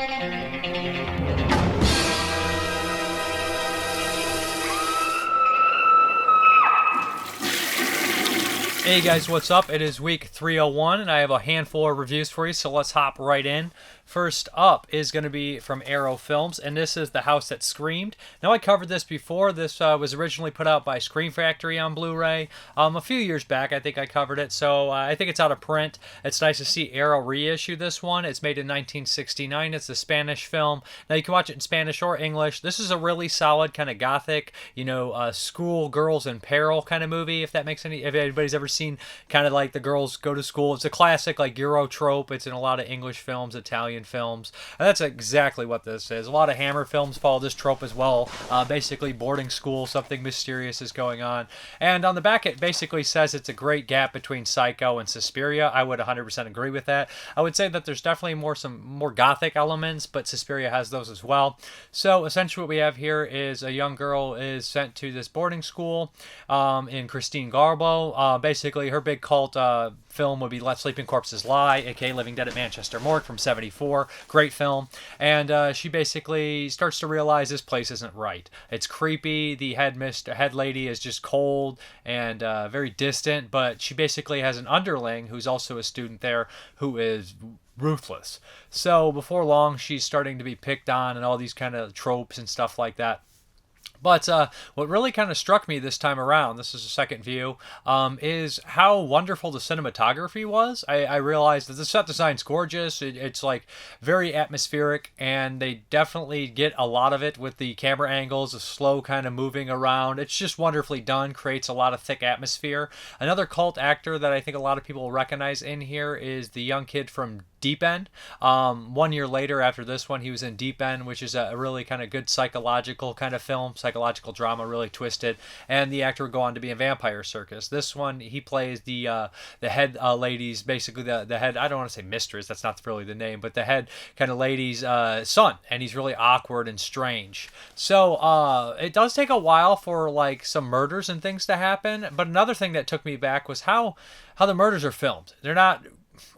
Hey guys, what's up? It is week 301 and I have a handful of reviews for you, so let's hop right in. First up is going to be from Arrow Films, and this is The House That Screamed. Now, I covered this before. This was originally put out by Scream Factory on Blu-ray a few years back. I think I covered it, so I think it's out of print. It's nice to see Arrow reissue this one. It's made in 1969. It's a Spanish film. Now, you can watch it in Spanish or English. This is a really solid kind of gothic, school girls in peril kind of movie, if anybody's ever seen kind of like the girls go to school. It's a classic like Euro trope. It's in a lot of English films, Italian films, and that's exactly what this is. A lot of Hammer films follow this trope as well. Basically, boarding school, something mysterious is going on, and on the back it basically says it's a great gap between Psycho and Suspiria. I would 100% agree with that. I would say that there's definitely some more gothic elements, but Suspiria has those as well. So essentially what we have here is a young girl is sent to this boarding school in Christine Garbo. Basically, her big cult film would be Let Sleeping Corpses Lie, aka Living Dead at Manchester Morgue from 74. Great film. And she basically starts to realize this place isn't right. It's creepy. The head lady is just cold and very distant, but she basically has an underling who's also a student there who is ruthless. So before long, she's starting to be picked on and all these kind of tropes and stuff like that. But what really kind of struck me this time around, this is a second view, is how wonderful the cinematography was. I realized that the set design's gorgeous. It's like very atmospheric, and they definitely get a lot of it with the camera angles, the slow kind of moving around. It's just wonderfully done, creates a lot of thick atmosphere. Another cult actor that I think a lot of people will recognize in here is the young kid from Deep End. 1 year later after this one, he was in Deep End, which is a really kind of good psychological kind of film, psychological drama, really twisted. And the actor would go on to be in Vampire Circus. This one, he plays the head lady's, basically the head, I don't want to say mistress, that's not really the name, but the head kind of lady's son. And he's really awkward and strange. So it does take a while for like some murders and things to happen. But another thing that took me back was how the murders are filmed. They're not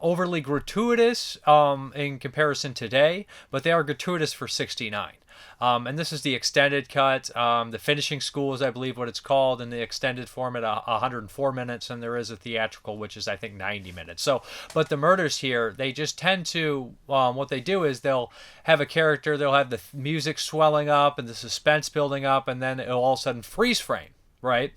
overly gratuitous in comparison today, but they are gratuitous for 69. And this is the extended cut. The finishing school is, I believe, what it's called, in the extended format, 104 minutes, and there is a theatrical, which is, I think, 90 minutes. So, but the murders here, they just tend to, what they do is they'll have a character, they'll have the music swelling up and the suspense building up, and then it'll all of a sudden freeze frame, right?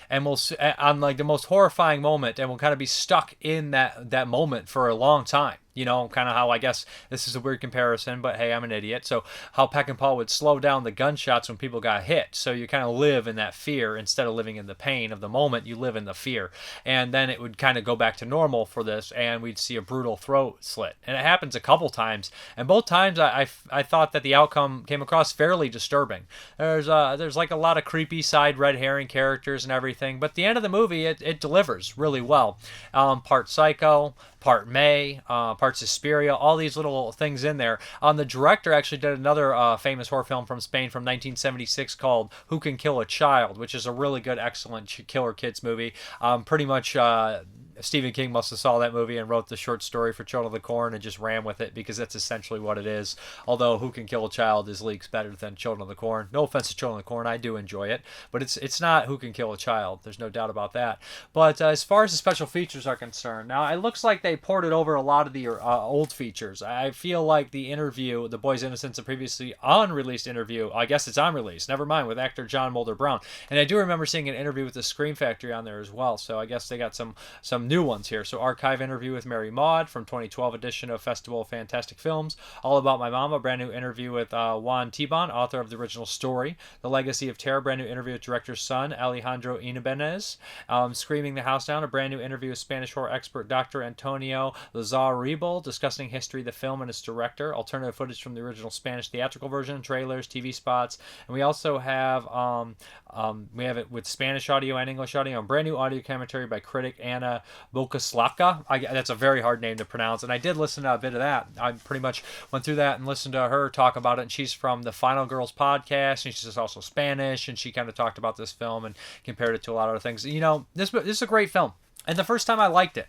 And we'll on like the most horrifying moment, and we'll kind of be stuck in that moment for a long time. Kind of how, I guess this is a weird comparison, but hey, I'm an idiot. So how Peckinpah would slow down the gunshots when people got hit. So you kind of live in that fear instead of living in the pain of the moment. You live in the fear. And then it would kind of go back to normal for this, and we'd see a brutal throat slit. And it happens a couple times. And both times I thought that the outcome came across fairly disturbing. There's like a lot of creepy side red herring characters and everything. But at the end of the movie, it delivers really well. Part Psycho, part May, part Suspiria, all these little things in there. The director actually did another famous horror film from Spain from 1976 called Who Can Kill a Child, which is a really good, excellent killer kids movie. Pretty much Stephen King must have saw that movie and wrote the short story for Children of the Corn and just ran with it, because that's essentially what it is. Although Who Can Kill a Child is leagues better than Children of the Corn. No offense to Children of the Corn, I do enjoy it, but it's not Who Can Kill a Child. There's no doubt about that. But as far as the special features are concerned, now it looks like they ported over a lot of the old features. I feel like the interview, The Boy's Innocence, a previously unreleased interview, I guess it's unreleased, never mind, with actor John Mulder Brown. And I do remember seeing an interview with the Scream Factory on there as well, so I guess they got some new ones here. So archive interview with Mary Maud from 2012 edition of Festival of Fantastic Films. All About My Mama, brand new interview with Juan Tibon, author of the original story. The Legacy of Terror, brand new interview with director's son, Alejandro Inabennez. Screaming the House Down, a brand new interview with Spanish horror expert Dr. Antonio Lazarribal, discussing history of the film and its director. Alternative footage from the original Spanish theatrical version, trailers, TV spots. And we also have it with Spanish audio and English audio, and brand new audio commentary by critic Anna Bokaslaka. That's a very hard name to pronounce, and I did listen to a bit of that. I pretty much went through that and listened to her talk about it, and she's from the Final Girls podcast, and she's also Spanish, and she kind of talked about this film and compared it to a lot of other things. This is a great film, and the first time I liked it.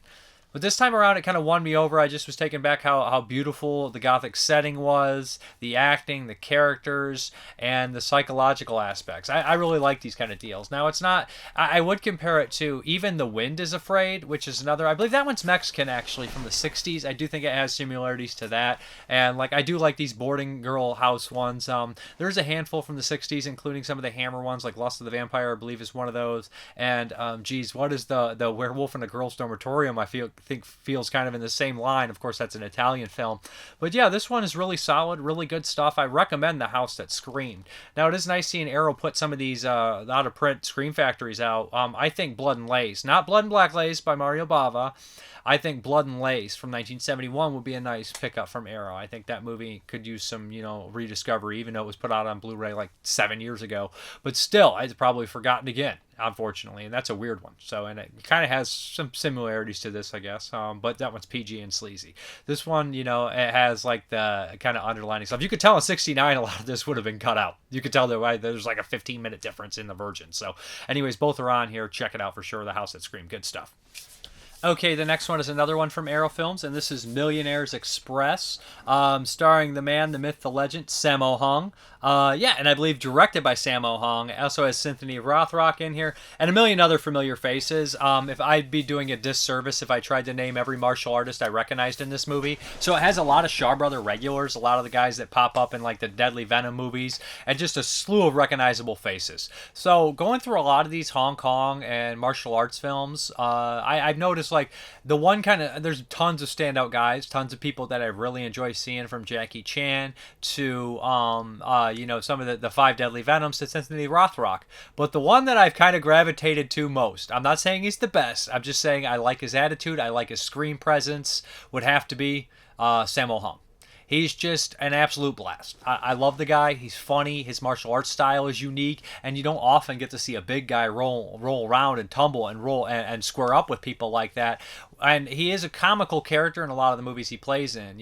But this time around, it kind of won me over. I just was taken back how beautiful the Gothic setting was, the acting, the characters, and the psychological aspects. I really like these kind of deals. Now, it's not, I would compare it to Even the Wind is Afraid, which is another, I believe that one's Mexican actually, from the 60s. I do think it has similarities to that. And like, I do like these boarding girl house ones. There's a handful from the 60s, including some of the Hammer ones, like Lust of the Vampire, I believe is one of those. And, geez, what is the Werewolf in a Girl's Dormitorium? I think feels kind of in the same line. Of course, that's an Italian film. But yeah, this one is really solid, really good stuff. I recommend The House That Screamed. Now, it is nice seeing Arrow put some of these out-of-print Scream Factories out. I think Blood and Lace, not Blood and Black Lace by Mario Bava. I think Blood and Lace from 1971 would be a nice pickup from Arrow. I think that movie could use some, rediscovery, even though it was put out on Blu-ray like 7 years ago. But still, it's probably forgotten again, unfortunately, and that's a weird one. So, and it kind of has some similarities to this, I guess. But that one's PG and sleazy. This one, it has like the kind of underlining stuff. You could tell in '69 a lot of this would have been cut out. You could tell that there's like a 15-minute difference in the version. So, anyways, both are on here. Check it out for sure. The House That Screamed, good stuff. Okay, the next one is another one from Arrow Films, and this is Millionaires Express, starring the man, the myth, the legend, Sammo Hung. And I believe directed by Sammo Hung. Also has Cynthia Rothrock in here, and a million other familiar faces. If I'd be doing a disservice if I tried to name every martial artist I recognized in this movie. So it has a lot of Shaw Brother regulars, a lot of the guys that pop up in like the Deadly Venom movies, and just a slew of recognizable faces. So going through a lot of these Hong Kong and martial arts films, I've noticed like the one there's tons of standout guys, tons of people that I really enjoy seeing, from Jackie Chan to some of the Five Deadly Venoms to Cynthia Rothrock. But the one that I've kind of gravitated to most, I'm not saying he's the best, I'm just saying I like his attitude, I like his screen presence, would have to be Sammo Hung. He's just an absolute blast. I love the guy. He's funny. His martial arts style is unique, and you don't often get to see a big guy roll around and tumble and roll and square up with people like that. And he is a comical character in a lot of the movies he plays in.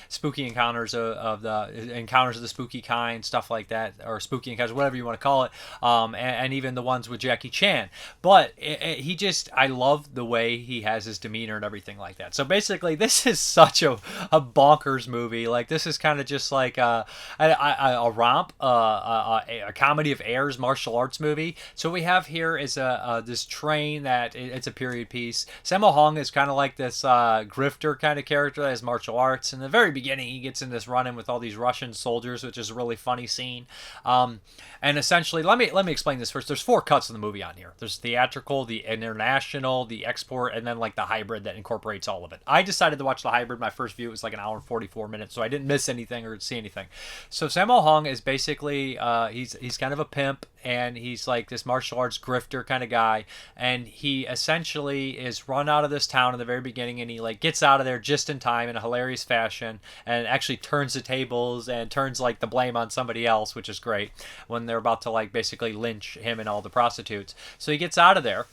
Spooky Encounters of the Spooky Kind, stuff like that, or Spooky Encounters, whatever you want to call it. And even the ones with Jackie Chan. But I love the way he has his demeanor and everything like that. So basically, this is such a bonkers movie. Like, this is kind of just like a romp, a comedy of errors martial arts movie. So what we have here is this train that it's a period piece. Sammo Hung is kind of like this grifter kind of character that has martial arts. In the very beginning, he gets in this run-in with all these Russian soldiers, which is a really funny scene. And essentially, let me explain this first. There's 4 cuts of the movie on here. There's theatrical, the international, the export, and then like the hybrid that incorporates all of it. I decided to watch the hybrid. My first view was like an hour and 44 minutes, so I didn't miss anything or see anything. So Sammo Hung is basically he's kind of a pimp, and he's like this martial arts grifter kind of guy, and he essentially is run out of this town in the very beginning, and he like gets out of there just in time in a hilarious fashion, and actually turns the tables and turns like the blame on somebody else, which is great, when they're about to like basically lynch him and all the prostitutes. So he gets out of there,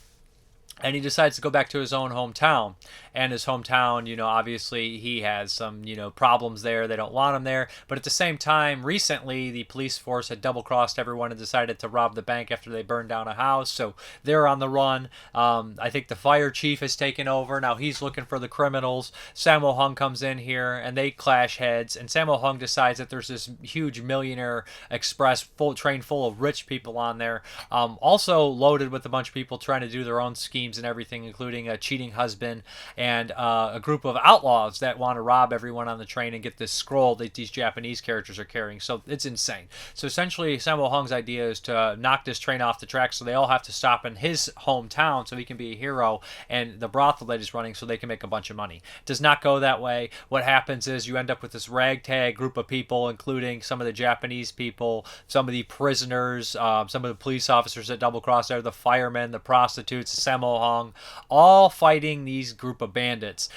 and he decides to go back to his own hometown. And his hometown, obviously he has some, problems there. They don't want him there. But at the same time, recently, the police force had double-crossed everyone and decided to rob the bank after they burned down a house. So they're on the run. I think the fire chief has taken over. Now he's looking for the criminals. Sammo Hung comes in here, and they clash heads. And Sammo Hung decides that there's this huge Millionaire Express train full of rich people on there. Also loaded with a bunch of people trying to do their own schemes and everything, including a cheating husband and a group of outlaws that want to rob everyone on the train and get this scroll that these Japanese characters are carrying. So it's insane. So essentially, Sammo Hung's idea is to knock this train off the track, so they all have to stop in his hometown so he can be a hero, and the brothel that he's running so they can make a bunch of money. It does not go that way. What happens is you end up with this ragtag group of people, including some of the Japanese people, some of the prisoners, some of the police officers that double cross there, the firemen, the prostitutes, Sammo Hung, all fighting these group of bandits.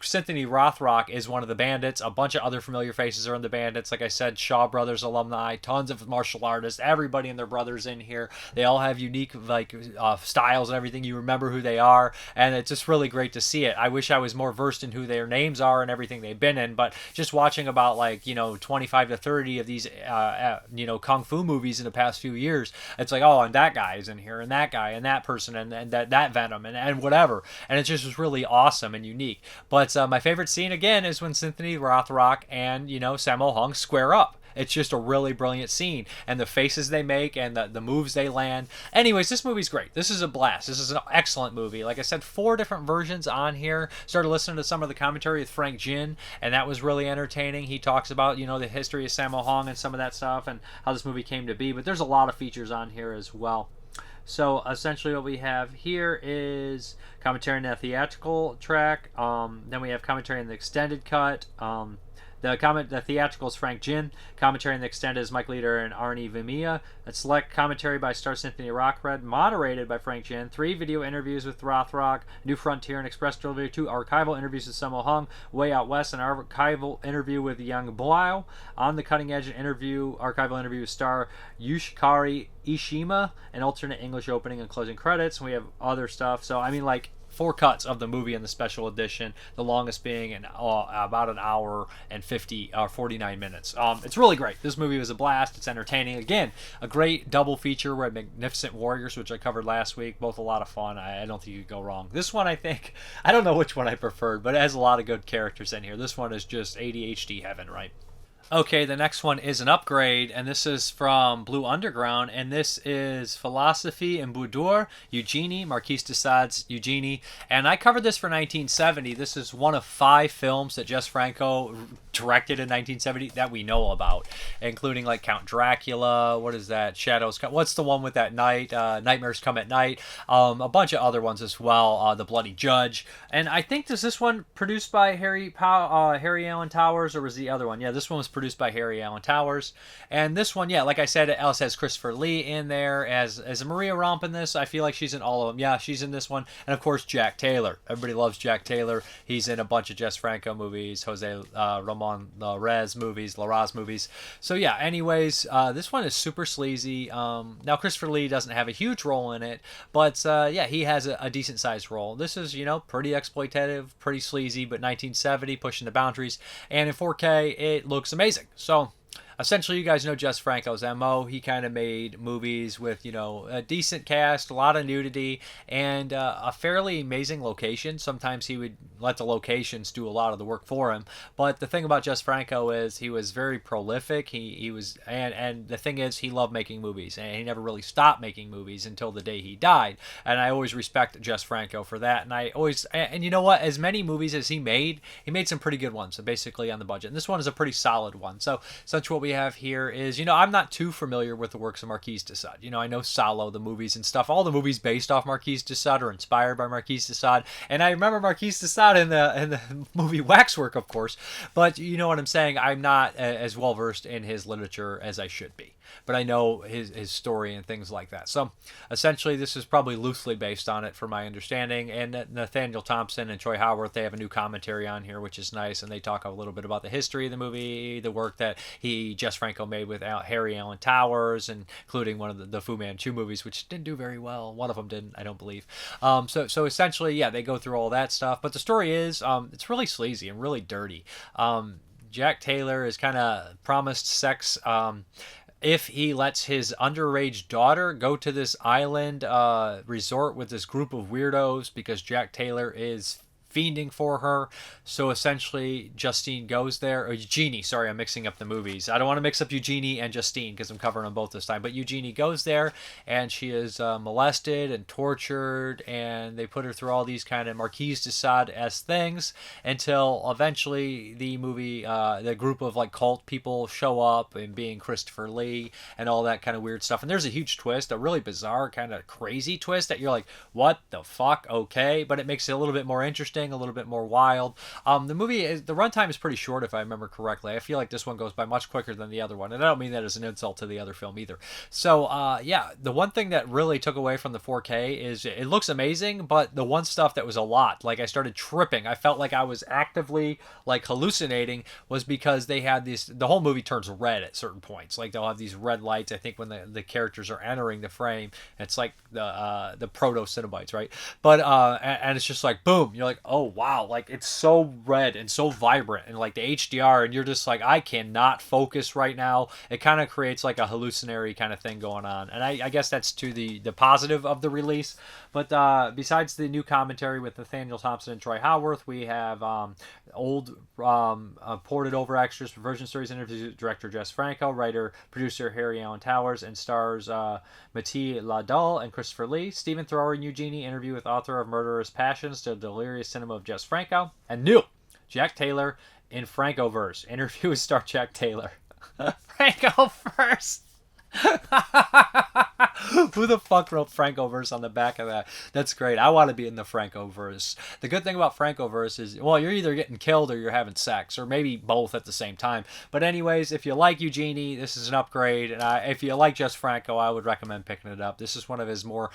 Cynthia Rothrock is one of the bandits. A bunch of other familiar faces are in the bandits. Like I said, Shaw Brothers alumni, tons of martial artists, everybody and their brothers in here. They all have unique styles and everything. You remember who they are, and it's just really great to see it. I wish I was more versed in who their names are and everything they've been in, but just watching about 25 to 30 of these kung fu movies in the past few years, it's like, oh, and that guy is in here, and that guy, and that person, and that cat venom and whatever. And it just was really awesome and unique. But my favorite scene, again, is when Cynthia Rothrock and, Sammo Hung square up. It's just a really brilliant scene, and the faces they make and the moves they land. Anyways, this movie's great. This is a blast. This is an excellent movie. Like I said, 4 different versions on here. Started listening to some of the commentary with Frank Jin, and that was really entertaining. He talks about, the history of Sammo Hung and some of that stuff and how this movie came to be, but there's a lot of features on here as well. So essentially what we have here is commentary on the theatrical track. Then we have commentary on the extended cut. The theatrical is Frank Jin. Commentary on the extended is Mike Leader and Arnie Vimia. A select commentary by Star Symphony Rockred, moderated by Frank Jin. 3 video interviews with Rothrock, New Frontier and Express Trilogy. 2 archival interviews with Sammo Hung, Way Out West, an archival interview with Young Boyle. On the Cutting Edge archival interview with star Yushikari Ishima, an alternate English opening and closing credits. And we have other stuff. So, 4 cuts of the movie in the special edition, the longest being about an hour and 49 minutes. It's really great. This movie was a blast. It's entertaining. Again, a great double feature with Magnificent Warriors, which I covered last week. Both a lot of fun. I don't think you could go wrong. This one, I don't know which one I preferred, but it has a lot of good characters in here. This one is just ADHD heaven, right? Okay, the next one is an upgrade, and this is from Blue Underground, and this is Philosophy and Boudoir, Eugenie, Marquis de Sade's Eugenie, and I covered this for 1970. This is one of 5 films that Jess Franco directed in 1970 that we know about, including like Count Dracula, what is that, Shadows Come, what's the one with that night, Nightmares Come at Night, a bunch of other ones as well, The Bloody Judge, and I think this one produced by Harry Allen Towers, or was the other one? Yeah, this one was produced by Harry Allen Towers, and this one, yeah, like I said, it also has Christopher Lee in there as Maria Romp in this. I feel like she's in all of them. Yeah, she's in this one, and of course Jack Taylor. Everybody loves Jack Taylor. He's in a bunch of Jess Franco movies, Jose Ramon Larraz movies. So yeah, anyways, this one is super sleazy. Now Christopher Lee doesn't have a huge role in it, but yeah, he has a decent sized role. This is, pretty exploitative, pretty sleazy, but 1970, pushing the boundaries, and in 4K it looks amazing. So essentially, you guys know Jess Franco's MO. He kind of made movies with, a decent cast, a lot of nudity, and a fairly amazing location. Sometimes he would let the locations do a lot of the work for him. But the thing about Jess Franco is he was very prolific. He was, and the thing is, he loved making movies, and he never really stopped making movies until the day he died. And I always respect Jess Franco for that. And you know what? As many movies as he made some pretty good ones, so basically on the budget. And this one is a pretty solid one. So essentially what we have here is, I'm not too familiar with the works of Marquis de Sade. I know Salo, the movies and stuff. All the movies based off Marquis de Sade are inspired by Marquis de Sade. And I remember Marquis de Sade in the movie Waxwork, of course. But you know what I'm saying? I'm not as well versed in his literature as I should be. But I know his story and things like that. So essentially, this is probably loosely based on it, from my understanding. And Nathaniel Thompson and Troy Howarth, they have a new commentary on here, which is nice. And they talk a little bit about the history of the movie, the work that Jess Franco made with Harry Allen Towers, including one of the Fu Manchu movies, which didn't do very well. One of them didn't, I don't believe. So essentially, yeah, they go through all that stuff. But the story is, it's really sleazy and really dirty. Jack Taylor is kind of promised sex if he lets his underage daughter go to this island resort with this group of weirdos, because Jack Taylor is fiending for her. So essentially, Justine goes there, or Eugenie, sorry, I'm mixing up the movies. I don't want to mix up Eugenie and Justine because I'm covering them both this time. But Eugenie goes there, and she is molested and tortured, and they put her through all these kind of Marquis de Sade-esque things until eventually the group of like cult people show up, and being Christopher Lee and all that kind of weird stuff. And there's a huge twist, a really bizarre kind of crazy twist that you're like, what the fuck? Okay, but it makes it a little bit more interesting, a little bit more wild. The runtime is pretty short, if I remember correctly. I feel like this one goes by much quicker than the other one, and I don't mean that as an insult to the other film either. So yeah, the one thing that really took away from the 4K is it looks amazing, but the one stuff that was a lot, like I started tripping, I felt like I was actively like hallucinating, was because they had the whole movie turns red at certain points. Like they'll have these red lights, I think, when the characters are entering the frame. It's like the proto Cenobites, right? But and it's just like boom, you're like, oh wow, like it's so red and so vibrant, and like the HDR, and you're just like, I cannot focus right now. It kind of creates like a hallucinatory kind of thing going on, and I guess that's to the positive of the release. But besides the new commentary with Nathaniel Thompson and Troy Howarth, we have old ported over extras for Virgin Stories interviews with director Jess Franco, writer producer Harry Allen Towers, and stars Mathieu Ladal and Christopher Lee. Stephen Thrower and Eugenie interview with author of Murderous Passions, The Delirious Cinema of Jess Franco, and new Jack Taylor in Francoverse interview with star Jack Taylor. Franco first. Who the fuck wrote Francoverse on the back of that? That's great. I want to be in the Francoverse. The good thing about Francoverse is, well, you're either getting killed or you're having sex, or maybe both at the same time. But anyways, if you like Eugenie, this is an upgrade. And if you like Jess Franco, I would recommend picking it up. This is one of his more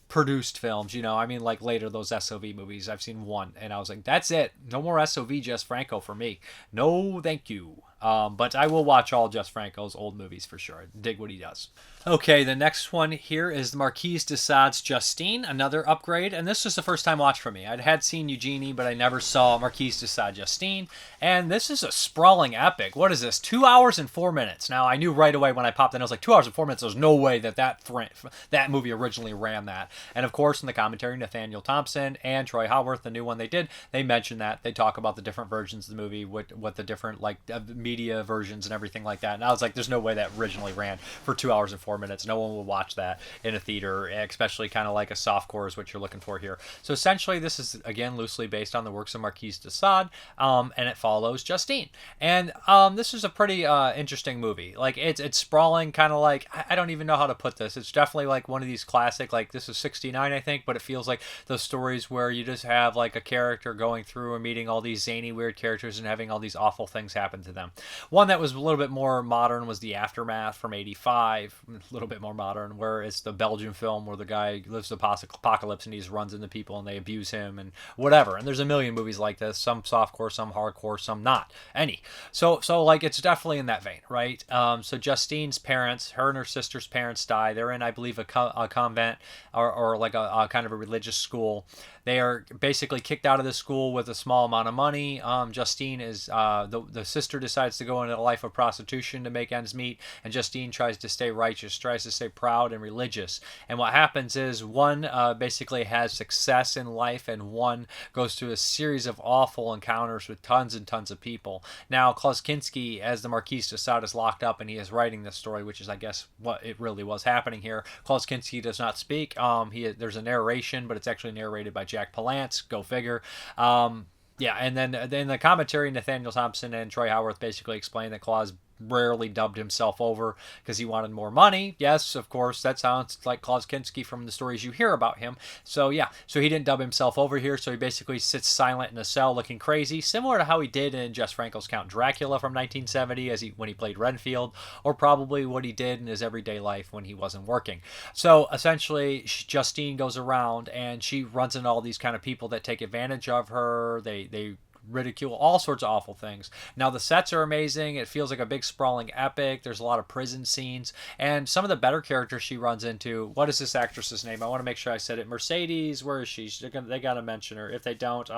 produced films, you know. I mean, like later those SOV movies, I've seen one and I was like, that's it, no more SOV Jess Franco for me, no thank you. But I will watch all Jess Franco's old movies for sure. Dig what he does. Okay, the next one here is the Marquis de Sade's Justine, another upgrade, and this was the first time watch for me. I had seen Eugenie, but I never saw Marquis de Sade Justine, and this is a sprawling epic. What is this? 2 hours and 4 minutes. Now, I knew right away when I popped in, I was like, 2 hours and 4 minutes, there's no way that movie originally ran that. And of course, in the commentary, Nathaniel Thompson and Troy Howarth, the new one they did, they mentioned that. They talk about the different versions of the movie, what the different, like, media versions and everything like that. And I was like, there's no way that originally ran for 2 hours and 4 minutes. No one will watch that in a theater, especially kind of like a softcore is what you're looking for here. So essentially, this is again loosely based on the works of Marquis de Sade, and it follows Justine. And this is a pretty interesting movie. Like it's sprawling, kind of like, I don't even know how to put this. It's definitely like one of these classic, like this is 69, I think, but it feels like those stories where you just have like a character going through and meeting all these zany weird characters and having all these awful things happen to them. One that was a little bit more modern was The Aftermath from 85, a little bit more modern, where it's the Belgian film where the guy lives the apocalypse and he just runs into people and they abuse him and whatever. And there's a million movies like this, some softcore, some hardcore, some not any. So like it's definitely in that vein, right? So Justine's parents, her and her sister's parents die. They're in, I believe, a convent or like a kind of a religious school. They are basically kicked out of the school with a small amount of money. Justine is the sister decides to go into a life of prostitution to make ends meet, and Justine tries to stay righteous, tries to stay proud and religious. And what happens is one basically has success in life, and one goes through a series of awful encounters with tons and tons of people. Now, Klaus Kinski, as the Marquis de Sade, is locked up, and he is writing this story, which is, I guess, what it really was happening here. Klaus Kinski does not speak. There's a narration, but it's actually narrated by Jack Palance. Go figure. Yeah, and then the commentary, Nathaniel Thompson and Troy Howarth basically explain that Klaus rarely dubbed himself over because he wanted more money. Yes, of course, that sounds like Klaus Kinski from the stories you hear about him. So yeah, so he didn't dub himself over here, so he basically sits silent in a cell looking crazy, similar to how he did in Jess Franco's Count Dracula from 1970 when he played Renfield, or probably what he did in his everyday life when he wasn't working. So essentially, Justine goes around and she runs into all these kind of people that take advantage of her. They ridicule, all sorts of awful things. Now, the sets are amazing. It feels like a big sprawling epic. There's a lot of prison scenes, and some of the better characters she runs into. What is this actress's name? I want to make sure I said it. Mercedes, where is she? They gotta mention her. If they don't,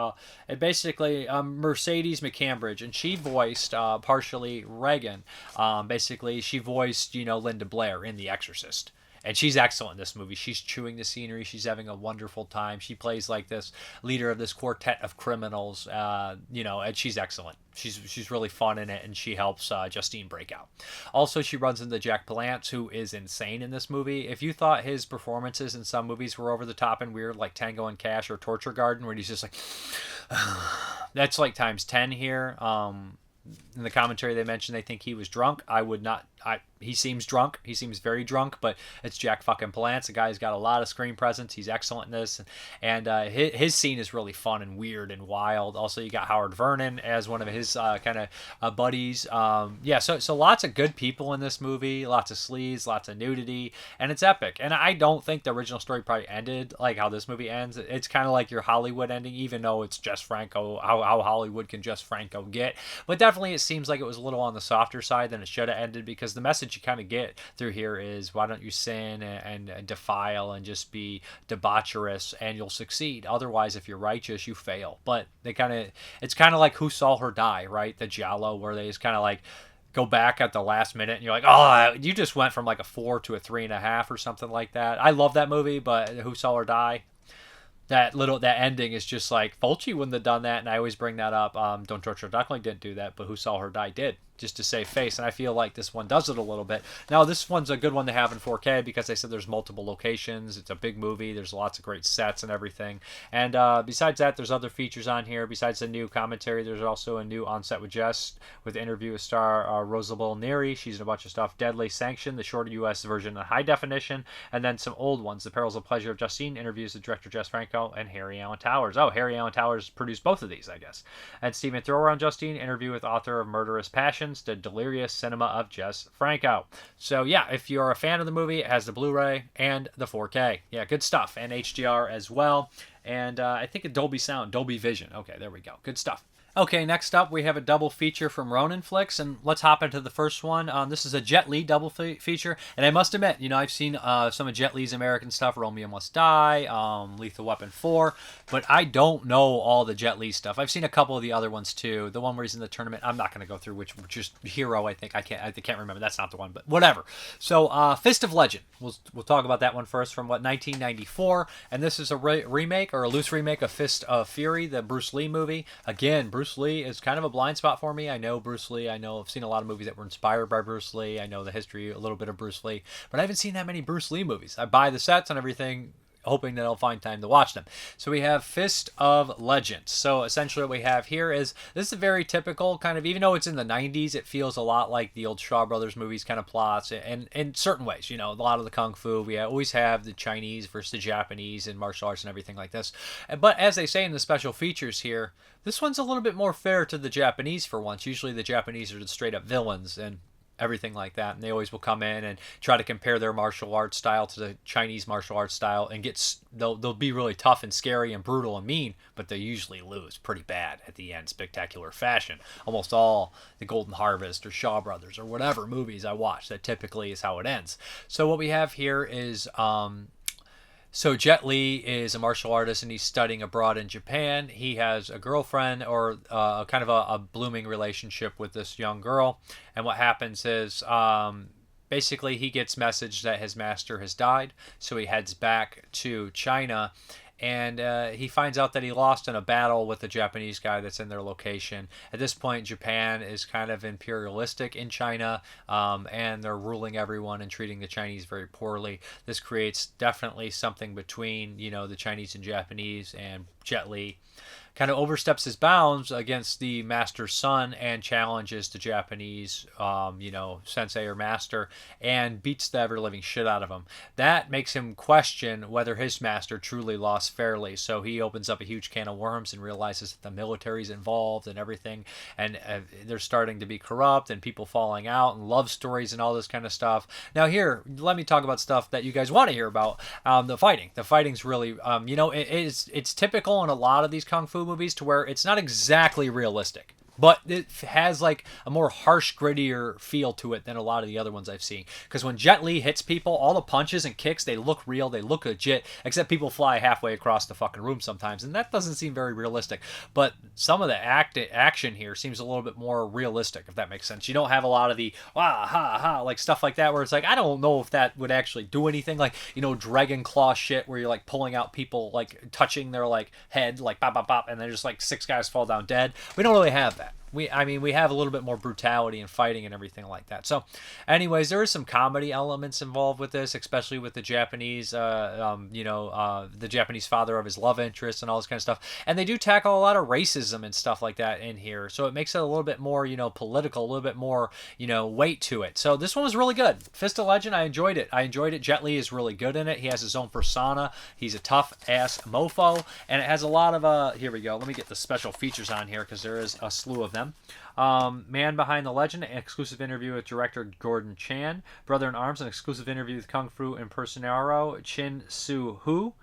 it basically Mercedes McCambridge, and she voiced partially Reagan. Basically, she voiced Linda Blair in The Exorcist. And she's excellent in this movie. She's chewing the scenery. She's having a wonderful time. She plays like this leader of this quartet of criminals, and she's excellent. She's really fun in it, and she helps Justine break out. Also, she runs into Jack Palance, who is insane in this movie. If you thought his performances in some movies were over the top and weird, like Tango and Cash or Torture Garden, where he's just like, that's like times 10 here. In the commentary, they mentioned they think he was drunk. I would not. He seems drunk. He seems very drunk, but it's Jack fucking Palance. The guy's got a lot of screen presence. He's excellent in this, and his scene is really fun and weird and wild. Also, you got Howard Vernon as one of his kind of buddies. So lots of good people in this movie. Lots of sleaze, lots of nudity, and it's epic. And I don't think the original story probably ended like how this movie ends. It's kind of like your Hollywood ending, even though it's Jess Franco. How Hollywood can Jess Franco get? But definitely, it seems like it was a little on the softer side than it should have ended, because because the message you kind of get through here is, why don't you sin and defile and just be debaucherous, and you'll succeed. Otherwise, if you're righteous, you fail. But it's kind of like Who Saw Her Die, right? The giallo, where they just kind of like go back at the last minute and you're like, oh, you just went from like a 4 to a 3.5 or something like that. I love that movie, but Who Saw Her Die, that ending is just like, Fulci wouldn't have done that. And I always bring that up. Don't Torture a Duckling didn't do that, but Who Saw Her Die did, just to save face. And I feel like this one does it a little bit. Now, this one's a good one to have in 4K because they said there's multiple locations. It's a big movie. There's lots of great sets and everything. And besides that, there's other features on here. Besides the new commentary, there's also a new On Set with Jess with the interview with star Rosabelle Neri. She's in a bunch of stuff. Deadly Sanction, the shorter U.S. version in high definition. And then some old ones. The Perils of Pleasure of Justine interviews with director Jess Franco and Harry Allen Towers. Oh, Harry Allen Towers produced both of these, I guess. And Stephen Thrower on Justine, interview with author of Murderous Passions, the delirious cinema of Jess Franco. So yeah, if you're a fan of the movie, it has the Blu-ray and the 4K. Yeah, good stuff. And HDR as well. And I think a Dolby Sound, Dolby Vision. Okay, there we go. Good stuff. Okay, next up we have a double feature from Ronin Flicks, and let's hop into the first one. This is a Jet Li double feature, and I must admit, I've seen some of Jet Li's American stuff, Romeo Must Die, Lethal Weapon 4, but I don't know all the Jet Li stuff. I've seen a couple of the other ones too. The one where he's in the tournament, I'm not going to go through which is Hero, I think. I can't remember. That's not the one, but whatever. So, Fist of Legend. We'll talk about that one first, from 1994, and this is a remake or a loose remake of Fist of Fury, the Bruce Lee movie. Again, Bruce Lee is kind of a blind spot for me. I know Bruce Lee. I've seen a lot of movies that were inspired by Bruce Lee. I know the history, a little bit of Bruce Lee, but I haven't seen that many Bruce Lee movies. I buy the sets and everything, hoping that I'll find time to watch them. So we have Fist of Legends. So essentially what we have here is, this is a very typical kind of, even though it's in the 90s, it feels a lot like the old Shaw Brothers movies kind of plots, and in certain ways, a lot of the Kung Fu, we always have the Chinese versus the Japanese in martial arts and everything like this. But as they say in the special features here, this one's a little bit more fair to the Japanese for once. Usually the Japanese are the straight up villains and everything like that, and they always will come in and try to compare their martial arts style to the Chinese martial arts style, and they'll be really tough and scary and brutal and mean, but they usually lose pretty bad at the end, spectacular fashion. Almost all the Golden Harvest or Shaw Brothers or whatever movies I watch, that typically is how it ends. So what we have here is so Jet Li is a martial artist, and he's studying abroad in Japan. He has a girlfriend, or kind of a blooming relationship with this young girl. And what happens is, basically he gets message that his master has died. So he heads back to China, and he finds out that he lost in a battle with a Japanese guy that's in their location. At this point, Japan is kind of imperialistic in China, and they're ruling everyone and treating the Chinese very poorly. This creates definitely something between, the Chinese and Japanese, and Jet Li kind of oversteps his bounds against the master's son and challenges the Japanese, sensei or master, and beats the ever-living shit out of him. That makes him question whether his master truly lost fairly. So he opens up a huge can of worms and realizes that the military's involved and everything, and they're starting to be corrupt, and people falling out, and love stories and all this kind of stuff. Now here, let me talk about stuff that you guys want to hear about. The fighting. The fighting's really, it's typical in a lot of these Kung Fu movies to where it's not exactly realistic, but it has like a more harsh, grittier feel to it than a lot of the other ones I've seen. Because when Jet Li hits people, all the punches and kicks, they look real, they look legit, except people fly halfway across the fucking room sometimes, and that doesn't seem very realistic. But some of the action here seems a little bit more realistic, if that makes sense. You don't have a lot of the like stuff like that, where it's like, I don't know if that would actually do anything, like, dragon claw shit, where you're like pulling out people, like touching their like head, like bop bop bop, and then just like 6 guys fall down dead. We don't really have that. We have a little bit more brutality and fighting and everything like that. So, anyways, there is some comedy elements involved with this, especially with the Japanese, the Japanese father of his love interest and all this kind of stuff. And they do tackle a lot of racism and stuff like that in here. So it makes it a little bit more, political, a little bit more, weight to it. So this one was really good. Fist of Legend, I enjoyed it. Jet Li is really good in it. He has his own persona. He's a tough ass mofo, and it has a lot of here we go. Let me get the special features on here, because there is a slew of them. Man Behind the Legend, an exclusive interview with director Gordon Chan. Brother in Arms, an exclusive interview with Kung Fu impresario Chin Soo Hu.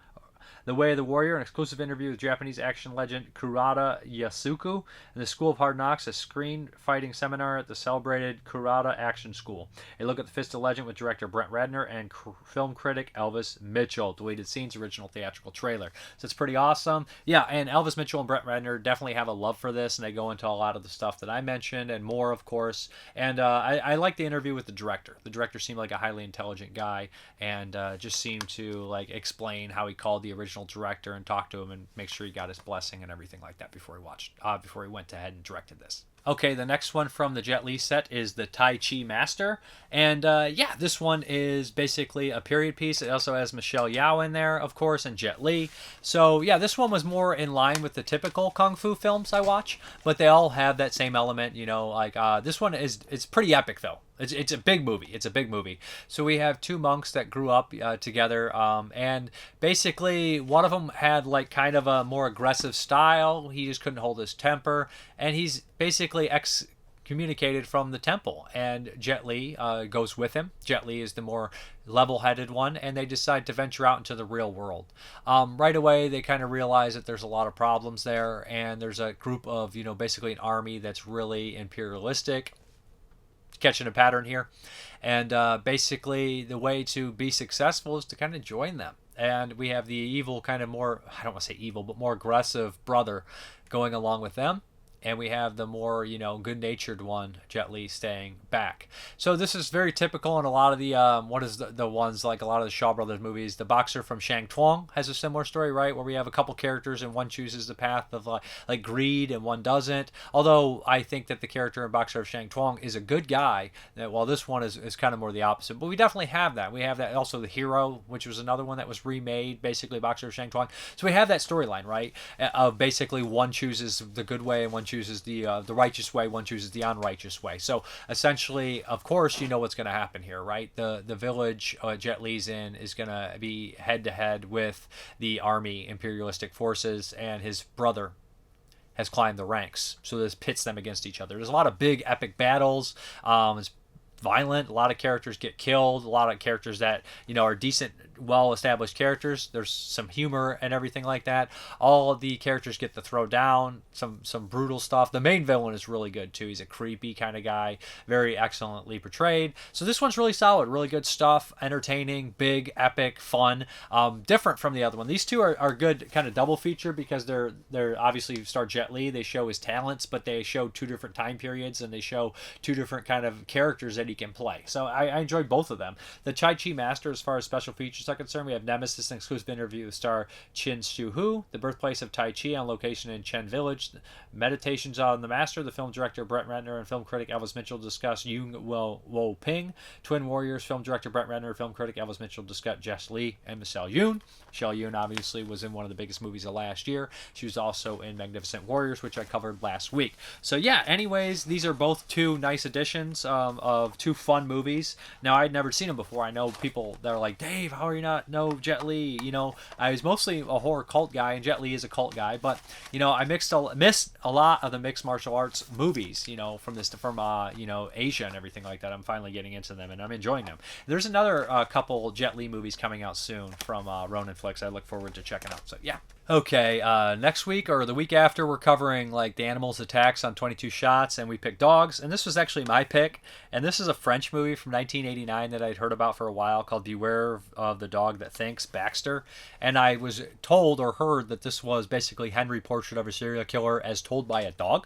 The Way of the Warrior, an exclusive interview with Japanese action legend Kurata Yasuko, and the School of Hard Knocks, a screen fighting seminar at the celebrated Kurata Action School. A look at the Fist of Legend with director Brent Ratner and film critic Elvis Mitchell. Deleted scenes, original theatrical trailer. So it's pretty awesome. Yeah, and Elvis Mitchell and Brent Ratner definitely have a love for this, and they go into a lot of the stuff that I mentioned and more, of course. And I like the interview with the director. The director seemed like a highly intelligent guy, and just seemed to like explain how he called the original director and talked to him and make sure he got his blessing and everything like that before he went ahead and directed this. Okay, the next one from the Jet Li set is the Tai-Chi Master. And yeah, this one is basically a period piece. It also has Michelle Yeoh in there, of course, and Jet Li. So yeah, this one was more in line with the typical Kung Fu films I watch, but they all have that same element, you know, like this one it's pretty epic though. It's a big movie. It's a big movie. So we have two monks that grew up together, and basically one of them had like kind of a more aggressive style. He just couldn't hold his temper, and he's basically excommunicated from the temple. And Jet Li goes with him. Jet Li is the more level-headed one, and they decide to venture out into the real world. Right away, they kind of realize that there's a lot of problems there, and there's a group of, you know, basically an army that's really imperialistic. Catching a pattern here, and basically the way to be successful is to kind of join them. And we have the evil, kind of more, I don't want to say evil, but more aggressive brother going along with them, and we have the more, you know, good-natured one, Jet Li, staying back. So this is very typical in a lot of the the ones, like a lot of the Shaw Brothers movies. The Boxer from Shang Tuang has a similar story, right, where we have a couple characters and one chooses the path of like greed and one doesn't. Although I think that the character in Boxer of Shang Tuang is a good guy, while this one is kind of more the opposite. But we definitely have that. We have that also, the Hero, which was another one that was remade, basically Boxer of Shang Tuang. So we have that storyline, right, of basically one chooses the good way and one chooses the righteous way, one chooses the unrighteous way. So essentially, of course, you know what's going to happen here, right? The village Jet Li's in is going to be head to head with the army, imperialistic forces, and his brother has climbed the ranks. So this pits them against each other. There's a lot of big epic battles. It's violent. A lot of characters get killed. A lot of characters that, you know, are decent, well-established characters. There's some humor and everything like that. All of the characters get to throw down some brutal stuff. The main villain is really good too. He's a creepy kind of guy, very excellently portrayed. So this one's really solid, really good stuff, entertaining, big, epic, fun, different from the other one. These two are good kind of double feature because they're obviously star Jet Li. They show his talents, but they show two different time periods, and they show two different kind of characters that he can play. So I enjoyed both of them. The Tai-Chi Master, as far as special features are concerned, we have Nemesis, an exclusive interview with star Chin Shu Hu, the birthplace of Tai Chi, on location in Chen Village. Meditations on the Master, the film director Brent Ratner and film critic Elvis Mitchell discuss Yung Wo Ping. Twin Warriors, film director Brent Ratner and film critic Elvis Mitchell discuss Jess Lee and Michelle Yeoh. Michelle Yeoh obviously was in one of the biggest movies of last year. She was also in Magnificent Warriors, which I covered last week. So yeah, anyways, these are both two nice additions of two fun movies. Now, I'd never seen them before. I know people that are like, Dave, how are you not know Jet Li? You know, I was mostly a horror cult guy, and Jet Li is a cult guy, but, you know, I missed a lot of the mixed martial arts movies, you know, from you know, Asia and everything like that. I'm finally getting into them, and I'm enjoying them. There's another couple Jet Li movies coming out soon from Ronin Flicks I look forward to checking out. So, yeah. Okay, next week or the week after, we're covering like the animals' attacks on 22 shots, and we picked dogs. And this was actually my pick. And this is a French movie from 1989 that I'd heard about for a while called Beware of the Dog That Thinks, Baxter. And I was told or heard that this was basically Henry Portrait of a Serial Killer as told by a dog.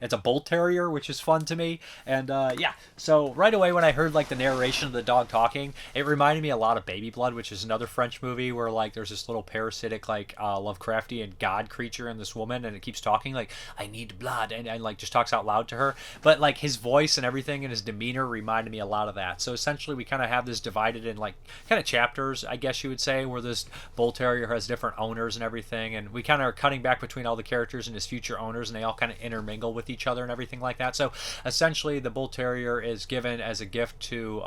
It's a bull terrier, which is fun to me. And yeah, so right away when I heard like the narration of the dog talking, it reminded me a lot of Baby Blood, which is another French movie where like there's this little parasitic like Lovecraftian god creature in this woman, and it keeps talking like, I need blood, and like just talks out loud to her. But like his voice and everything and his demeanor reminded me a lot of that. So essentially we kind of have this divided in like kind of chapters, I guess you would say, where this bull terrier has different owners and everything, and we kind of are cutting back between all the characters and his future owners, and they all kind of intermingle with each other and everything like that. So essentially the bull terrier is given as a gift to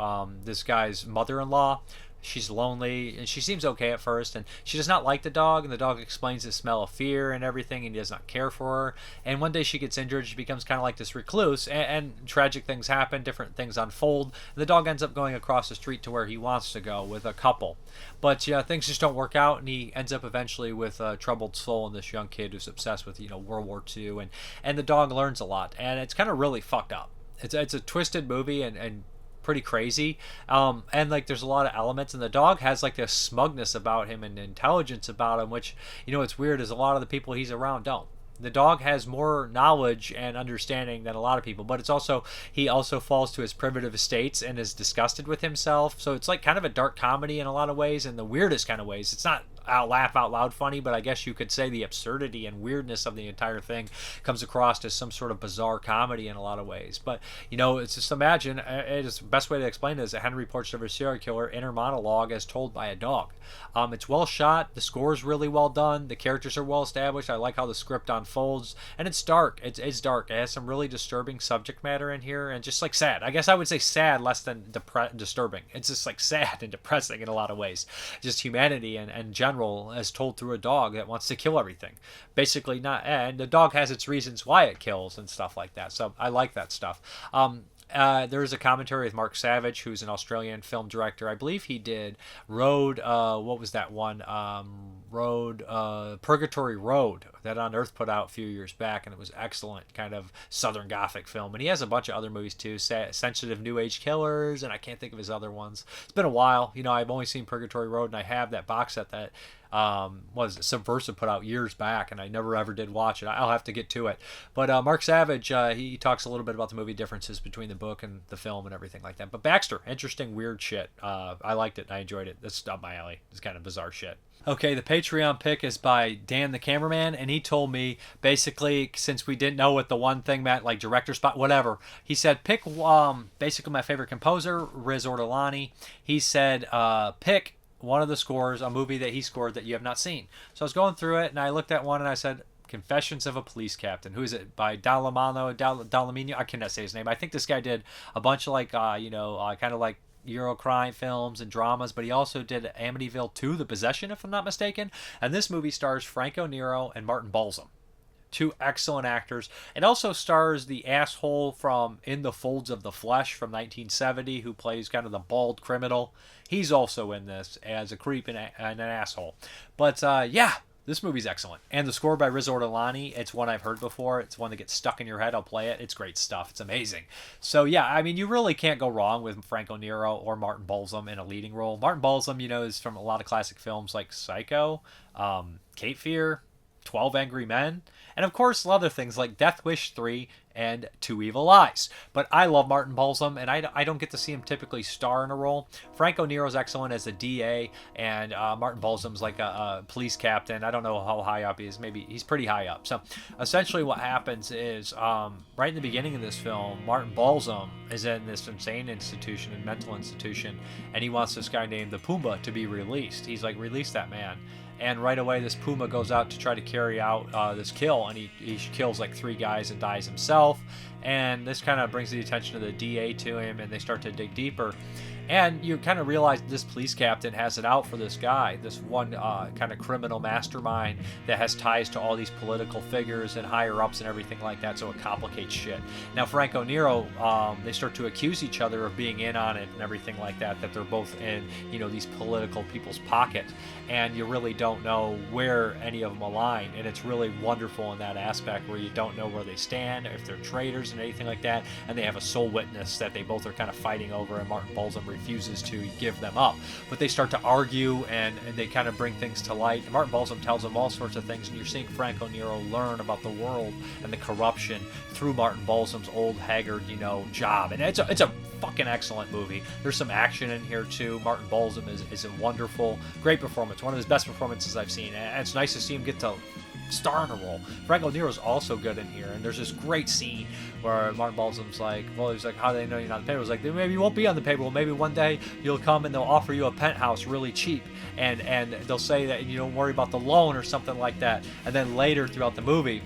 this guy's mother-in-law, she's lonely, and she seems okay at first, and she does not like the dog, and the dog explains the smell of fear and everything, and he does not care for her. And one day she gets injured, she becomes kind of like this recluse, and tragic things happen, different things unfold, and the dog ends up going across the street to where he wants to go with a couple. But yeah, things just don't work out, and he ends up eventually with a troubled soul and this young kid who's obsessed with, World War II, and the dog learns a lot, and it's kind of really fucked up. It's a twisted movie, and pretty crazy, and like there's a lot of elements, and the dog has like this smugness about him and intelligence about him, which it's weird, is a lot of the people he's around don't. The dog has more knowledge and understanding than a lot of people, but it's also, he also falls to his primitive estates and is disgusted with himself. So it's like kind of a dark comedy in a lot of ways, in the weirdest kind of ways. It's not laugh out loud funny, but I guess you could say the absurdity and weirdness of the entire thing comes across as some sort of bizarre comedy in a lot of ways. But it's just, imagine, it is the best way to explain it is a Henry Portrait of a Serial Killer inner monologue as told by a dog. It's well shot, the score is really well done, the characters are well established, I like how the script unfolds, and it's dark. It's dark. It has some really disturbing subject matter in here, and just like sad. I guess I would say sad less than disturbing. It's just like sad and depressing in a lot of ways. Just humanity and general as told through a dog that wants to kill everything. Basically, not, and the dog has its reasons why it kills and stuff like that. So I like that stuff. There is a commentary with Mark Savage, who's an Australian film director. I believe he did Road, what was that one? Purgatory Road, that Unearthed put out a few years back, and it was excellent, kind of Southern Gothic film. And he has a bunch of other movies too, Sensitive New Age Killers, and I can't think of his other ones. It's been a while. I've only seen Purgatory Road, and I have that box set that was Subversive put out years back, and I never ever did watch it. I'll have to get to it. But Mark Savage, he talks a little bit about the movie differences between the book and the film and everything like that. But Baxter, interesting, weird shit. I liked it. I enjoyed it. That's up my alley. It's kind of bizarre shit. Okay, the Patreon pick is by Dan the Cameraman, and he told me, basically, since we didn't know what the one thing meant, like director spot, whatever, he said, pick basically my favorite composer, Riz Ortolani. He said, pick one of the scores, a movie that he scored that you have not seen. So I was going through it, and I looked at one, and I said, Confessions of a Police Captain. Who is it? By Damiano. I cannot say his name. I think this guy did a bunch of like, kind of like Eurocrime films and dramas, but he also did Amityville 2, The Possession, if I'm not mistaken. And this movie stars Franco Nero and Martin Balsam. Two excellent actors. It also stars the asshole from In the Folds of the Flesh from 1970, who plays kind of the bald criminal. He's also in this as a creep and an asshole. But yeah, this movie's excellent. And the score by Riz Ortolani, it's one I've heard before. It's one that gets stuck in your head. I'll play it. It's great stuff. It's amazing. So yeah, I mean, you really can't go wrong with Franco Nero or Martin Balsam in a leading role. Martin Balsam, is from a lot of classic films like Psycho, Cape Fear, 12 Angry Men, and of course other things like Death Wish 3 and Two Evil Eyes. But I love Martin Balsam, and I don't get to see him typically star in a role. Franco Nero's excellent as a DA, and Martin Balsam's like a police captain. I don't know how high up he is. Maybe he's pretty high up. So essentially what happens is, right in the beginning of this film, Martin Balsam is in this insane institution, a mental institution, and he wants this guy named the Puma to be released. He's like, release that man. And right away, this Puma goes out to try to carry out this kill, and he kills like 3 guys and dies himself. And this kind of brings the attention of the DA to him, and they start to dig deeper. And you kind of realize this police captain has it out for this guy, this one kind of criminal mastermind that has ties to all these political figures and higher ups and everything like that, so it complicates shit. Now, Franco Nero, they start to accuse each other of being in on it and everything like that, that they're both in, these political people's pockets. And you really don't know where any of them align. And it's really wonderful in that aspect where you don't know where they stand, if they're traitors and anything like that. And they have a sole witness that they both are kind of fighting over, and Martin Balsam refuses to give them up. But they start to argue, and they kind of bring things to light. And Martin Balsam tells them all sorts of things, and you're seeing Franco Nero learn about the world and the corruption through Martin Balsam's old haggard, job. And it's a fucking excellent movie. There's some action in here too. Martin Balsam is a wonderful, great performance. One of his best performances I've seen. And it's nice to see him get to star in a role. Franco Nero's also good in here, and there's this great scene where Martin Balsam's like, he's like, how do they know you're not on the payroll? He's like, maybe you won't be on the payroll. Maybe one day you'll come and they'll offer you a penthouse really cheap, and they'll say that you don't worry about the loan or something like that. And then later throughout the movie,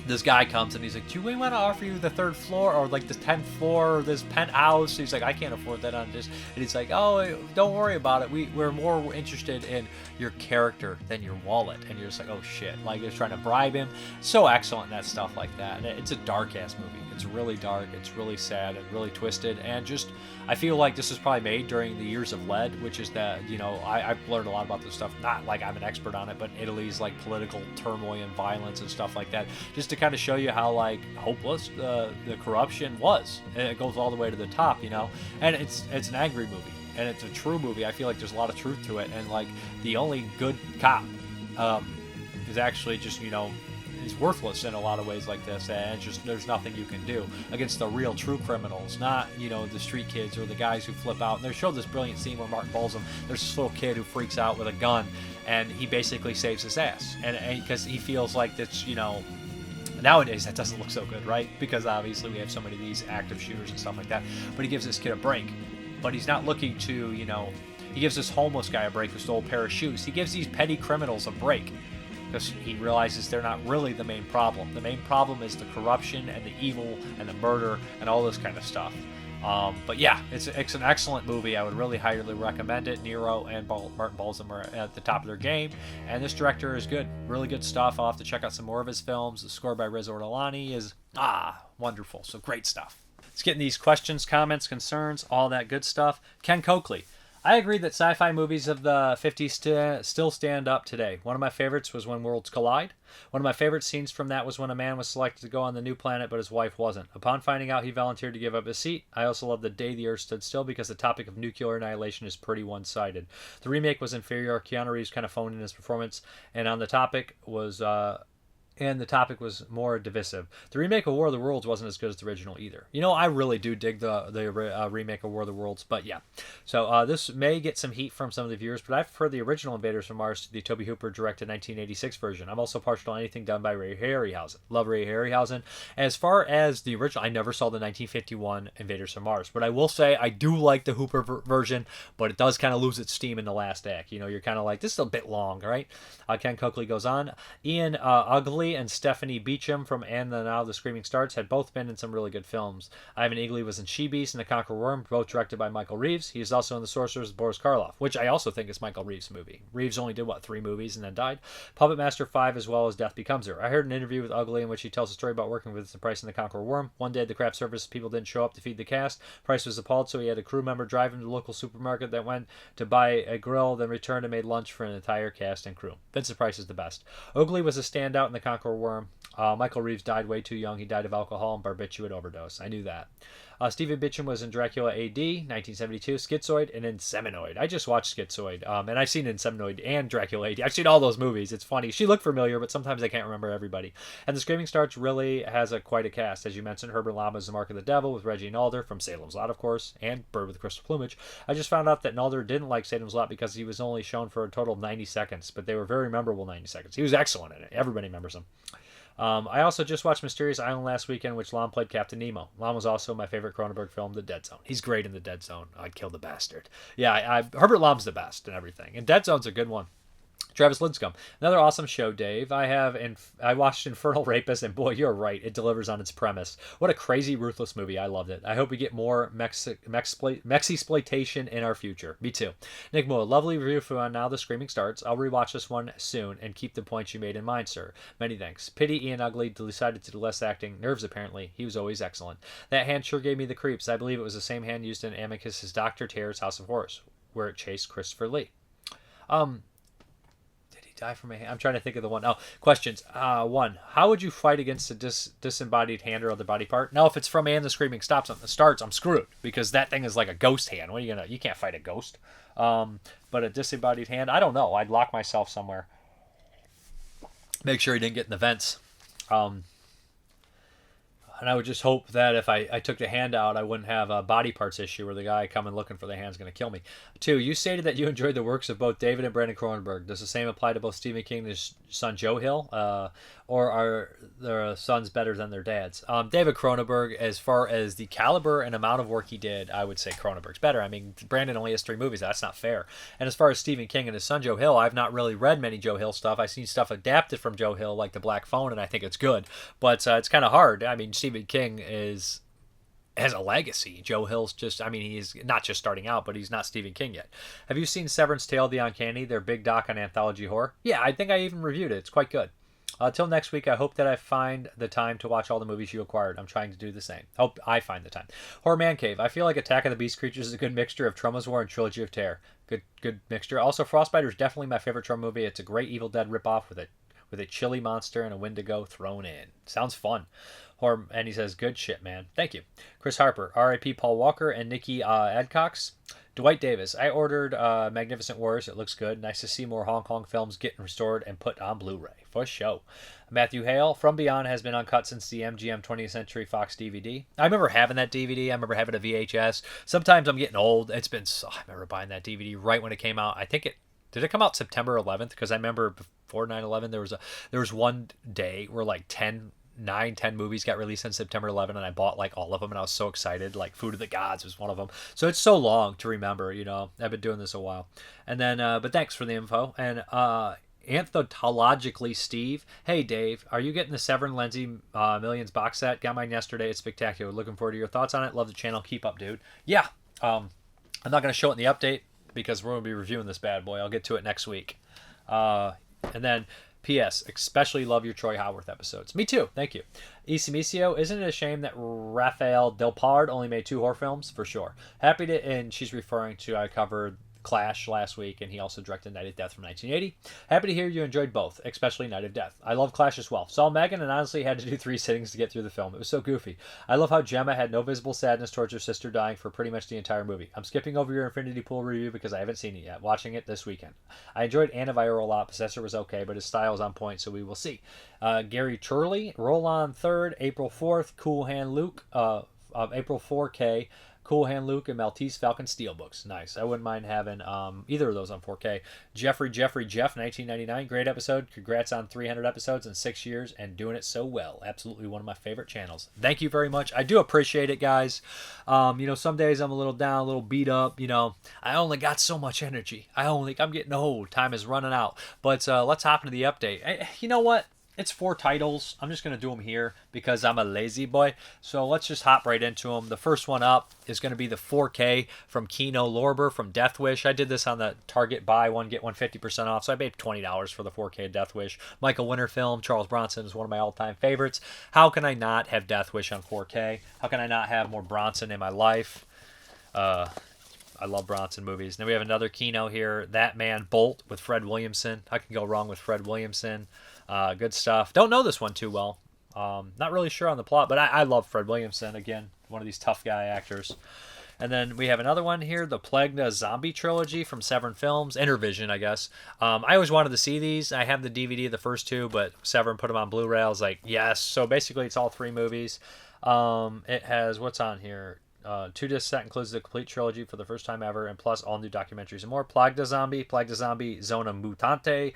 this guy comes and he's like, do we want to offer you the 3rd floor or like the 10th floor or this penthouse? He's like, I can't afford that on this. And he's like, oh, don't worry about it. We're more interested in your character than your wallet. And you're just like, oh shit. Like, he's trying to bribe him. So excellent in that stuff like that. And it's a dark ass movie. It's really dark. It's really sad and really twisted. And just, I feel like this was probably made during the years of lead, which is that, you know, I've learned a lot about this stuff. Not like I'm an expert on it, but Italy's like political turmoil and violence and stuff like that. Just to kind of show you how like hopeless the corruption was. And it goes all the way to the top, you know. And it's an angry movie. And it's a true movie. I feel like there's a lot of truth to it. And like the only good cop is actually just, you know, is worthless in a lot of ways like this, and it's just there's nothing you can do against the real true criminals, not, you know, the street kids or the guys who flip out. And they showed this brilliant scene where Martin Balsam, there's this little kid who freaks out with a gun, and he basically saves his ass, and because he feels like that's, you know, nowadays that doesn't look so good, right? Because obviously we have so many of these active shooters and stuff like that. But he gives this kid a break, but he's not looking to, you know, he gives this homeless guy a break who stole a pair of shoes. He gives these petty criminals a break, because he realizes they're not really the main problem. The main problem is the corruption and the evil and the murder and all this kind of stuff. But yeah, it's an excellent movie. I would really highly recommend it. Nero and Martin Balsam are at the top of their game, and this director is good. Really good stuff. I'll have to check out some more of his films. The score by Riz Ortolani is wonderful. So great stuff. Let's get in these questions, comments, concerns, all that good stuff. Ken Coakley. I agree that sci-fi movies of the 50s still stand up today. One of my favorites was When Worlds Collide. One of my favorite scenes from that was when a man was selected to go on the new planet, but his wife wasn't. Upon finding out he volunteered to give up his seat. I also love The Day the Earth Stood Still because the topic of nuclear annihilation is pretty one-sided. The remake was inferior. Keanu Reeves kind of phoned in his performance, and the topic was more divisive. The remake of War of the Worlds wasn't as good as the original either. You know, I really do dig the remake of War of the Worlds, but yeah. So this may get some heat from some of the viewers, but I prefer the original Invaders from Mars to the Tobe Hooper directed 1986 version. I'm also partial to anything done by Ray Harryhausen. Love Ray Harryhausen. As far as the original, I never saw the 1951 Invaders from Mars, but I will say I do like the Hooper version, but it does kind of lose its steam in the last act. You know, you're kind of like, this is a bit long, right? Ken Coakley goes on. Ian Ugly and Stephanie Beacham from And Now the Screaming Starts had both been in some really good films. Ivan Eagley was in She Beast and The Conqueror Worm, both directed by Michael Reeves. He is also in The Sorcerers of Boris Karloff, which I also think is Michael Reeves' movie. Reeves only did, 3 movies and then died? Puppet Master 5 as well as Death Becomes Her. I heard an interview with Ugly in which he tells a story about working with Price and The Conqueror Worm. One day at the craft service, people didn't show up to feed the cast. Price was appalled, so he had a crew member drive him to the local supermarket that went to buy a grill, then returned and made lunch for an entire cast and crew. Vincent Price is the best. Ugly was a standout in The Conqueror Worm. Michael Reeves died way too young. He died of alcohol and barbiturate overdose. I knew that. Stephen Bitcham was in Dracula AD, 1972, Schizoid, and in Seminoid. I just watched Schizoid, and I've seen Seminoid and Dracula AD. I've seen all those movies. It's funny. She looked familiar, but sometimes I can't remember everybody. And The Screaming Starts really has quite a cast. As you mentioned, Herbert Lama is the Mark of the Devil with Reggie Nalder from Salem's Lot, of course, and Bird with Crystal Plumage. I just found out that Nalder didn't like Salem's Lot because he was only shown for a total of 90 seconds, but they were very memorable 90 seconds. He was excellent in it. Everybody remembers him. I also just watched Mysterious Island last weekend, which Lon played Captain Nemo. Lon was also my favorite Cronenberg film, The Dead Zone. He's great in The Dead Zone. I'd kill the bastard. Yeah, Herbert Lom's the best and everything. And Dead Zone's a good one. Travis Linscomb. Another awesome show, Dave. I watched Infernal Rapist, and boy, you're right. It delivers on its premise. What a crazy, ruthless movie. I loved it. I hope we get more Mexi-sploitation in our future. Me too. Nick Moore, lovely review for Now the Screaming Starts. I'll rewatch this one soon and keep the points you made in mind, sir. Many thanks. Pity Ian Ugly decided to do less acting. Nerves, apparently. He was always excellent. That hand sure gave me the creeps. I believe it was the same hand used in Amicus's Dr. Terror's House of Horrors, where it chased Christopher Lee. Die from a hand. I'm trying to think of the one. Oh, questions. 1. How would you fight against a disembodied hand or other body part? Now, if it's from And the Screaming Starts, I'm screwed because that thing is like a ghost hand. What are you gonna? You can't fight a ghost. But a disembodied hand, I don't know. I'd lock myself somewhere. Make sure he didn't get in the vents. And I would just hope that if I took the hand out, I wouldn't have a body parts issue where the guy coming looking for the hand's going to kill me. 2, you stated that you enjoyed the works of both David and Brandon Cronenberg. Does the same apply to both Stephen King and his son Joe Hill? Or are their sons better than their dads? David Cronenberg, as far as the caliber and amount of work he did, I would say Cronenberg's better. I mean, Brandon only has 3 movies. That's not fair. And as far as Stephen King and his son Joe Hill, I've not really read many Joe Hill stuff. I've seen stuff adapted from Joe Hill, like The Black Phone, and I think it's good. But it's kind of hard. I mean, Stephen King has a legacy. Joe Hill's just, I mean, he's not just starting out, but he's not Stephen King yet. Have you seen Severance Tale, The Uncanny, their big doc on anthology horror? Yeah, I think I even reviewed it. It's quite good. Till next week, I hope that I find the time to watch all the movies you acquired. I'm trying to do the same. Hope I find the time. Horror Man Cave. I feel like Attack of the Beast Creatures is a good mixture of Trauma's War and Trilogy of Terror. Good mixture. Also, Frostbiter is definitely my favorite Troma movie. It's a great Evil Dead ripoff with a chili monster and a Wendigo thrown in. Sounds fun. And he says, good shit, man. Thank you. Chris Harper, R.I.P. Paul Walker and Nikki Adcox. Dwight Davis, I ordered Magnificent Wars. It looks good. Nice to see more Hong Kong films getting restored and put on Blu-ray. For show. Matthew Hale, From Beyond has been uncut since the MGM 20th Century Fox DVD. I remember having that DVD. I remember having a VHS. Sometimes I'm getting old. I remember buying that DVD right when it came out. I think did it come out September 11th? Because I remember before 9/11 there was one day where like 10 movies got released on September 11th, and I bought like all of them, and I was so excited. Like Food of the Gods was one of them. So it's so long to remember, you know. I've been doing this a while. And then, but thanks for the info. And Anthologically Steve, hey Dave, are you getting the Severin Lindsay Millions box set? Got mine yesterday. It's spectacular. Looking forward to your thoughts on it. Love the channel. Keep up, dude. Yeah. I'm not going to show it in the update because we're going to be reviewing this bad boy. I'll get to it next week. And then P.S. Especially love your Troy Howarth episodes. Me too. Thank you. Isimicio, isn't it a shame that Rafael Delpard only made 2 horror films? For sure. Happy to, and she's referring to, I covered Clash last week, and he also directed Night of Death from 1980. Happy to hear you enjoyed both, especially Night of Death. I love Clash as well. Saw Megan and honestly had to do 3 sittings to get through the film. It was so goofy. I love how Gemma had no visible sadness towards her sister dying for pretty much the entire movie. I'm skipping over your Infinity Pool review because I haven't seen it yet. Watching it this weekend. I enjoyed Antiviral a lot. Possessor was okay, but his style is on point, so we will see. Gary Turley, Roll On 3rd, April 4th, Cool Hand Luke, April 4K, Cool Hand Luke and Maltese Falcon Steelbooks. Nice. I wouldn't mind having either of those on 4K. Jeff, 1999. Great episode. Congrats on 300 episodes in 6 years and doing it so well. Absolutely one of my favorite channels. Thank you very much. I do appreciate it, guys. Some days I'm a little down, a little beat up. I only got so much energy. I'm getting old. Time is running out. But let's hop into the update. You know what? It's 4 titles. I'm just going to do them here because I'm a lazy boy. So let's just hop right into them. The first one up is going to be the 4K from Kino Lorber from Death Wish. I did this on the Target buy one, get one 50% off. So I paid $20 for the 4K Death Wish. Michael Winter film. Charles Bronson is one of my all-time favorites. How can I not have Death Wish on 4K? How can I not have more Bronson in my life? I love Bronson movies. Then we have another Kino here. That Man Bolt with Fred Williamson. How can go wrong with Fred Williamson? Good stuff. Don't know this one too well. Not really sure on the plot, but I love Fred Williamson. Again, one of these tough guy actors. And then we have another one here, the Plaga Zombie Trilogy from Severin Films. Intervision, I guess. I always wanted to see these. I have the DVD of the first 2, but Severin put them on Blu-ray. I was like, yes. So basically, it's all 3 movies. It has, what's on here? 2-disc set includes the complete trilogy for the first time ever, and plus all new documentaries and more. Plaga Zombie, Zona Mutante,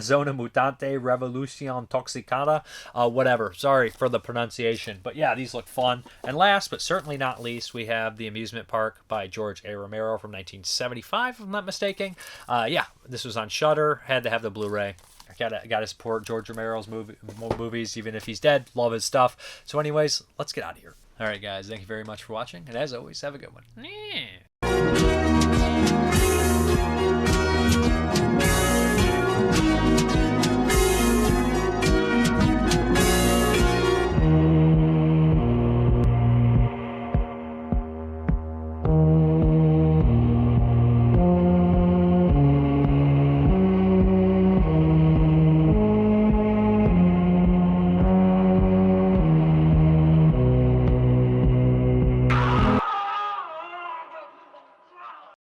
Zona Mutante, Revolution Toxicata, whatever. Sorry for the pronunciation. But yeah, these look fun. And last, but certainly not least, we have The Amusement Park by George A. Romero from 1975, if I'm not mistaken. Yeah, this was on Shudder. Had to have the Blu-ray. Gotta support George Romero's movies, even if he's dead. Love his stuff. So anyways, let's get out of here. All right, guys. Thank you very much for watching. And as always, have a good one. Yeah.